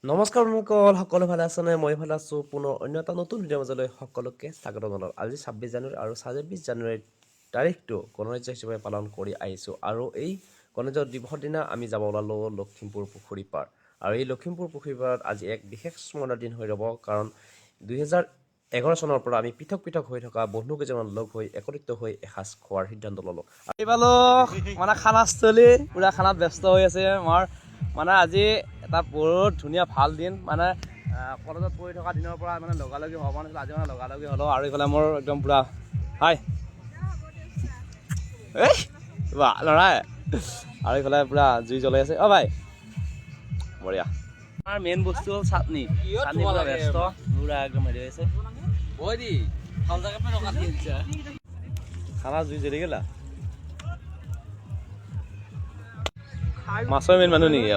নমস্কাৰ বন্ধুসকল, সকলো ভালে আছেনে? মই ভালে আছোঁ। পুনৰ অন্য এটা নতুন ভিডিঅ'ৰ মাজলৈ সকলোকে স্বাগতম জনালোঁ। আজি 26 জানুৱাৰী আৰু 26 জানুৱাৰীৰ তাৰিখটো গণৰাজ্য হিচাপে পালন কৰি আহিছোঁ। আৰু এই গণৰাজ্য দিৱসৰ দিনা আমি যাব ওলালোঁ লখিমপুৰ পুখুৰী পাৰ। আৰু এই লখিমপুৰ পুখুৰী পাৰত আজি এক বিশেষ স্মৰণৰ দিন হৈ ৰ'ব, কাৰণ 2011 চনৰ পৰা আমি পৃথক পৃথক হৈ থকা বন্ধু কেইজনমান লগ হৈ একত্ৰিত হৈ এসাঁজ খোৱাৰ সিদ্ধান্ত ল'লোঁ। এইফালে মানে খানাস্থলী পুৰা খানাত ব্যস্ত হৈ আছে আমাৰ। মানে আজি এটা বহুত ধুনীয়া ভাল দিন, মানে কলেজত পঢ়ি থকা দিনৰ পৰা মানে লগালগি হ'ব নাছিল, আজি মানে লগালগি হ'লোঁ। আৰু এইফালে মোৰ একদম পুৰা হাই এই বা ল'ৰাই, আৰু এইফালে পুৰা জুই জ্বলাই আছে। ভাই বঢ়িয়া। আমাৰ মেইন বস্তু হ'ল চাটনি। চাটনি পুৰা ব্যস্ত, পুৰা একদম হেৰি হৈছে। খানা জুই জ্বলি গ'লা। মাছৰ মেইন মানুহ নেকি?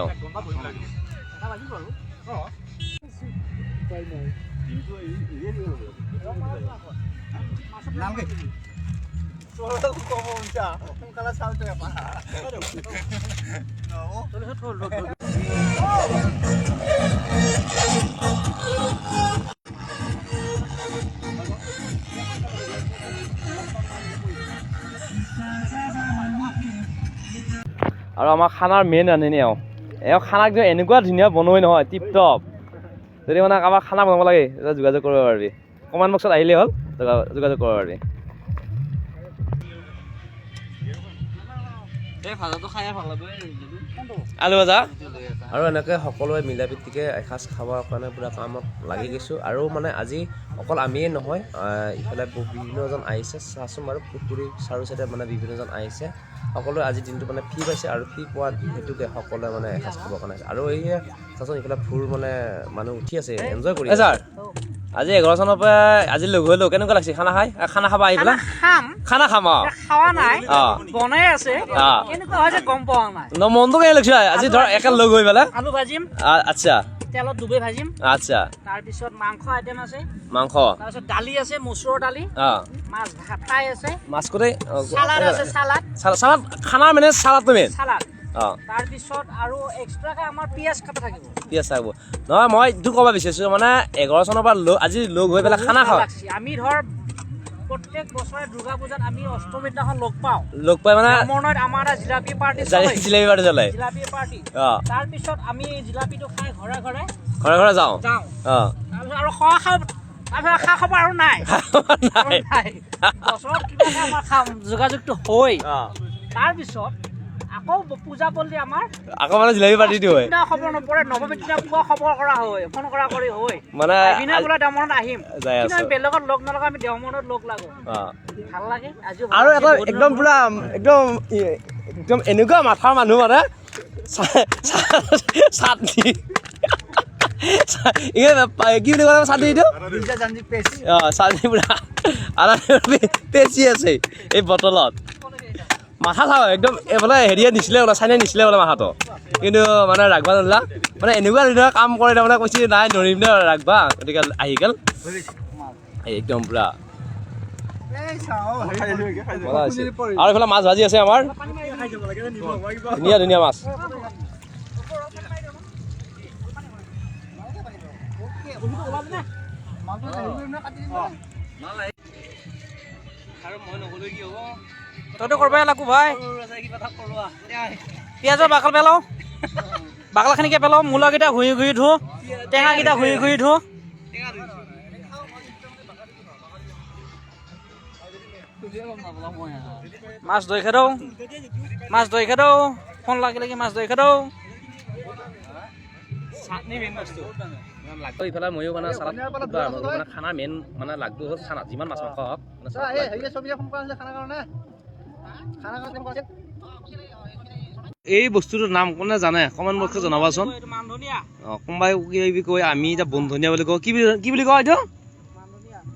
আৰু আমাৰ খানাৰ মেইন ৰান্ধনি খানা একদম এনেকুৱা ধুনীয়া বনোৱাই নহয়, টিপ টপ। যদি মানে কাৰোবাৰ খানা বনাব লাগে তেতিয়া যোগাযোগ কৰিব পাৰিবি, কমেণ্ট বক্সত আহিলেই হ'ল, যোগাযোগ কৰিব পাৰিবি। আলু ভাজা আৰু এনেকৈ সকলোৱে মিলা প্ৰীতিকৈ এসাঁজ খাবৰ কাৰণে পুৰা কামত লাগি গৈছোঁ। আৰু মানে আজি অকল আমিয়ে নহয়, ইফালে বিভিন্নজন আহিছে। চাচোন বাৰু পুখুৰী চাৰু চাইডে মানে বিভিন্নজন আহিছে। সকলোৱে আজি দিনটো মানে ফ্ৰী পাইছে, আৰু ফ্ৰী পোৱাৰ হেতুকে সকলোৱে মানে এসাঁজ খাবৰ কাৰণে আহিছে। আৰু এই চাচোন ইফালে ফুৰ মানে মানুহ উঠি আছে, এনজয় কৰি আছে। ছাৰ আজি 11 চনৰ পৰা আজি লগ হ'লো, কেনেকুৱা লাগিছে খানা খাই? খানা খাবা আহি পেলাই খানা খাম খাৱা নাই, বনাই আছে, কেনেকুৱা হৈছে গম পোৱা নাই। মনটো কেনে লাগিছে আজি ধৰ একে লগ হৈ পেলাই? আলু ভাজিম, আচ্ছা তেলত ডুবাই ভাজিম। আচ্ছা, তাৰপিছত মাংস আইটেম আছে, মাংস, তাৰপিছত দালি আছে, মচুৰৰ দালি, মাছ ফ্ৰাই আছে, মাছ কোটে, চালাড আছে, চালাড। খানাৰ মানে চালাডটো মেইন। চালাড। তাৰপিছত আৰু এক্সট্ৰাকে আমাৰ পিঁয়াজ কাটা থাকিব। পিঁয়াজ থাকিব নহয়, মই এইটো ক'ব বিচাৰিছোঁ মানে 11 চনৰ পৰা আজি লগ হৈ পেলাই খানা খাওঁ। আমি ধৰ প্ৰত্যেক বছৰে দুৰ্গা পূজাত আমি অষ্টমীৰ দিনাখন লগ পাওঁ। লগ পাই মানে আমাৰ জিলাপি পাৰ্টি জিলাপি পাৰ্টি জ্বলাই। জিলাপি পাৰ্টি। তাৰপিছত আমি জিলাপিটো খাই ঘৰে ঘৰে যাওঁ। তাৰপিছত আৰু খোৱা খাওঁ, তাৰপিছত খা খবৰ আৰু নাই। বছৰত কিবা আমাৰ যোগাযোগটো হয়। তাৰপিছত আকৌ পূজা পল্লী আমাৰ আকৌ মানে জিলাপি পাৰ্টিটো হয়। খবৰ নপৰে, নৱমীৰ দিনা পুৱা খবৰ কৰা হয়, ফোন কৰা কৰি হয় মানে বোলে দেওমনত আহিম, কিন্তু বেলেগত লগ নলগা, আমি দেওমনত লগ লাগো, ভাল লাগে। আজি আৰু এটা একদম পুৰা একদম এনেকুৱা মাথাৰ মানুহ মানে চাটনি কি বুলি কয় চাটনিটো? চাটনি পুৰা পেচি আছে এই বটলত। মাথা চাওঁ একদম এইফালে হেৰিয়ে নিছিলে বোলে, চাইনাই নিছিলে বোলে মাথাটো, কিন্তু মানে ৰাখবা নলা, মানে এনেকুৱা ধৰণৰ কাম কৰে তাৰমানে, কৈছে নাই নৰিম দে ৰাখবা, গতিকে আহি গ'ল একদম পুৰা। আৰু এইফালে মাছ ভাজি আছে আমাৰ, ধুনীয়া ধুনীয়া মাছ। তইতো কৰিবই লাগো ভাই। পিঁয়াজৰ বাকল পেলাওঁ, বাকলখিনিকে পেলাওঁ, মূলাকেইটা ঘূৰি ঘূৰি ধুওঁ, টেঙাকেইটা ঘূৰি ঘূৰি ধুওঁ। মাছ দৈ খেদাওঁ, ফোন লাগিলে কি মাছ দৈ খেদাওঁ। ইফালে ময়ো মানে চালাড মানে খানা মেইন মানে লাগটো হ'ল চালাড, যিমান মাছ মাংস হওক। এই বস্তুটোৰ নাম কোনে জানে কমেণ্ট বক্সত জনাবাচোন। কোনোবাই কি কয়, আমি এতিয়া বনধনীয়া বুলি কওঁ, কি বুলি কয় এইটো?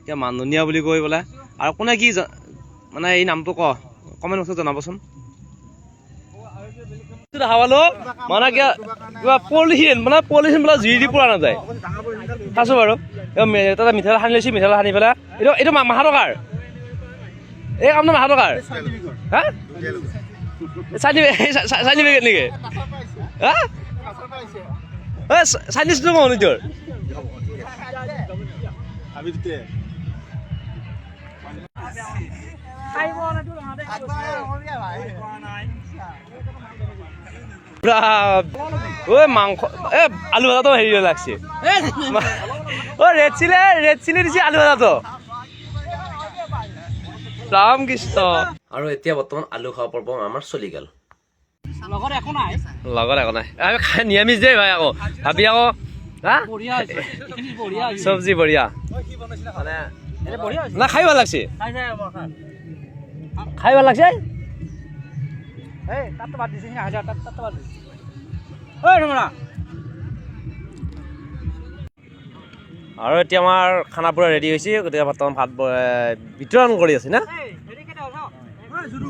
এতিয়া মানধনীয়া বুলি কৈ বোলে। আৰু কোনে কি মানে এই নামটো কমেণ্ট বক্সত জনাবচোন। হাৱালো মানে কিবা পলিথিন বোলে জুই দি পৰা নাযায়। চাইছো বাৰু তাতে মিঠাতেল সানি লৈছে, মিঠাতেল সানি পেলাই এইটো মাহাটকাৰ এই কামটো মাহাটকাৰ হা চাই দিবি নেকি হা? চাইনিজ টো কওঁ তোৰ ঐ মাংস এ আলু ভাজাটো হেৰি লাগছে ৰেড চিলি দিছে আলু ভাজাটো ৰাম কৃষ্ণ আৰু এতিয়া বৰ্তমান আলু খোৱা পৰ্ব আমাৰ চলি গ'ল লগত একো নাই আমি খাই নিৰামিষ দেই ভাই আকৌ ভাবি আকৌ হা বঢ়িয়া হৈছে এইখিনি বঢ়িয়া হৈছে চব্জি বঢ়িয়া মানে এটা বঢ়িয়া হৈছে না খাই ভাল লাগছে খাই যায় আমাৰ খাই খাই ভাল লাগছে এই তাতটো বাদ দিছে হাজাৰ তাতটো বাদ দিছে ঐ ৰমৰা আৰু এতিয়া আমাৰ খানা পুৰা ৰেডি হৈছে গতিকে বৰ্তমান ভাত বিতৰণ কৰি আছে না এই হেৰি কেইটা হ'ল ঐ জুৰু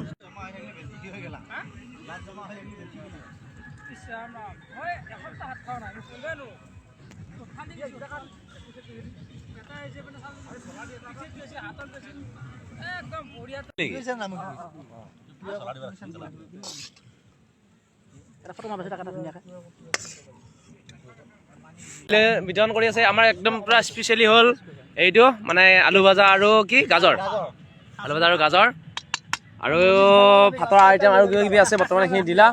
বিতৰণ কৰি আছে আমাৰ একদম পুৰা স্পেচিয়েলি হ'ল এইটো মানে আলু ভাজা আৰু কি গাজৰ আলু ভাজা আৰু গাজৰ আৰু ভাতৰ আইটেম আৰু কিবা কিবি আছে বৰ্তমান এইখিনি দিলা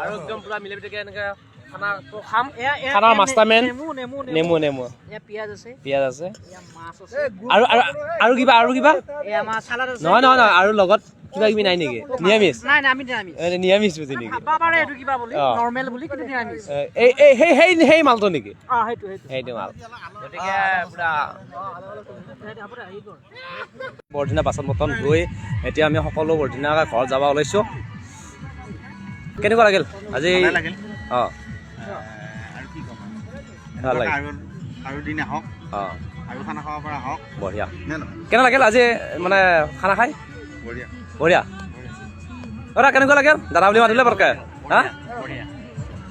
আৰু একদম পুৰা মিলি পিটিকে এনেকৈ খানাটো খাম খানাৰ মাষ্টাৰমেন নেমু পিঁয়াজ আছে আৰু কিবা নহয় আৰু লগত কিবা কিবি নাই নেকি নিৰামিষ নিৰামিষ বুজি নেকি সেই মালটো নেকি সেইটো মাল গতিকে পুৰা বৰদিনা বাচন বৰ্তন ধুই এতিয়া আমি সকলো বৰদিনা ঘৰত যাব ওলাইছোঁ কেনেকুৱা লাগিল আজি অঁ ভাল লাগিল আৰু দিন আহক অঁ আৰু খানা খাব পৰা হওক বঢ়িয়া নে নহয় কেনে লাগিল আজি মানে খানা খাই বঢ়িয়া বঢ়িয়া অৰা কেনেকুৱা লাগিল দাদা বুলি মাতিলে বৰকে হা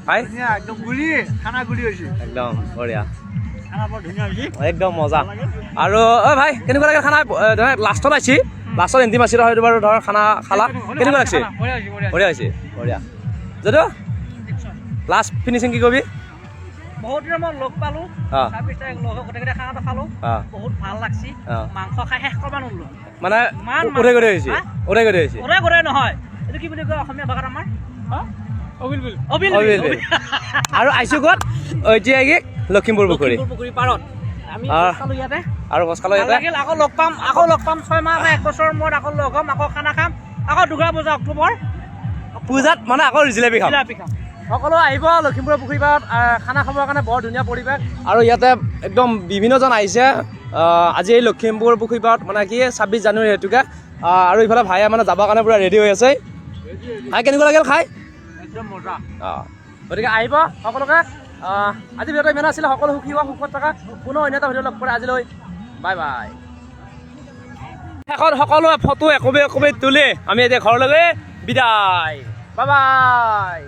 খাই একদম গুলি খানা গুলি হৈছে একদম বঢ়িয়া খানা বৰ ধুনীয়া হৈছে একদম মজা আৰু অ ভাই কেনেকুৱা লাগিল খানা লাষ্টত আহিছি লাষ্টত এণ্টি মাছি হয়তো বাৰু ধৰ খানা খালা কেনেকুৱা লাগিছে বঢ়িয়া হৈছে বঢ়িয়া যদিও লাষ্ট ফিনিচিং কি কবি বহুত দিনৰ মই লগ পালোঁ অঁ তাৰপিছত গোটেইকেইটা খানাটো খালোঁ অঁ বহুত ভাল লাগছি অঁ মাংস খাই শেষ কৰিব নোৱাৰিলোঁ মানে ইমান উৰাই গৈ হৈছে হা? উৰাই গৈ হৈছে গোটেই নহয় এইটো কি বুলি কয় অসমীয়া ভাষাত আমাৰ অবিল অবিল বিল। আৰু আহিছোঁ ক'ত ঐতিহাসিক লখিমপুৰ পুখুৰী পুখুৰী পাৰত আমি অঁ। খালোঁ ইয়াতে আৰু গছ খালো ভাল ইয়াতে লাগিল আকৌ লগ পাম 6 মাহ বা 1 বছৰৰ মূৰত আকৌ লগ হ'ম আকৌ খানা খাম আকৌ দুৰ্গা পূজা অক্টোবৰ পূজাত মানে আকৌ জিলাপি খাম জিলাপি খাম সকলো আহিব লখিমপুৰ পুখুৰী পাৰত খানা খাবৰ কাৰণে বৰ ধুনীয়া পৰিৱেশ আৰু ইয়াতে একদম বিভিন্নজন আহিছে আজি এই লখিমপুৰ পুখুৰী পাৰত মানে কি 26 জানুৱাৰী হেতুকে আৰু ইফালে ভাইয়ে মানে যাবৰ কাৰণে পূৰা ৰেডি হৈ আছে ভাই কেনেকুৱা লাগিল খাই একদম মজা গতিকে আহিব সকলোকে আজি ভিডিঅ'টো ইমান আছিলে সকলো সুখী হোৱা সুখত থকা পুনৰ অন্য এটা ভিডিঅ' লগ কৰে আজিলৈ বাই বাই শেষত সকলোৱে ফটো একপি তুলি আমি এতিয়া ঘৰলৈ বিদায় বাই বাই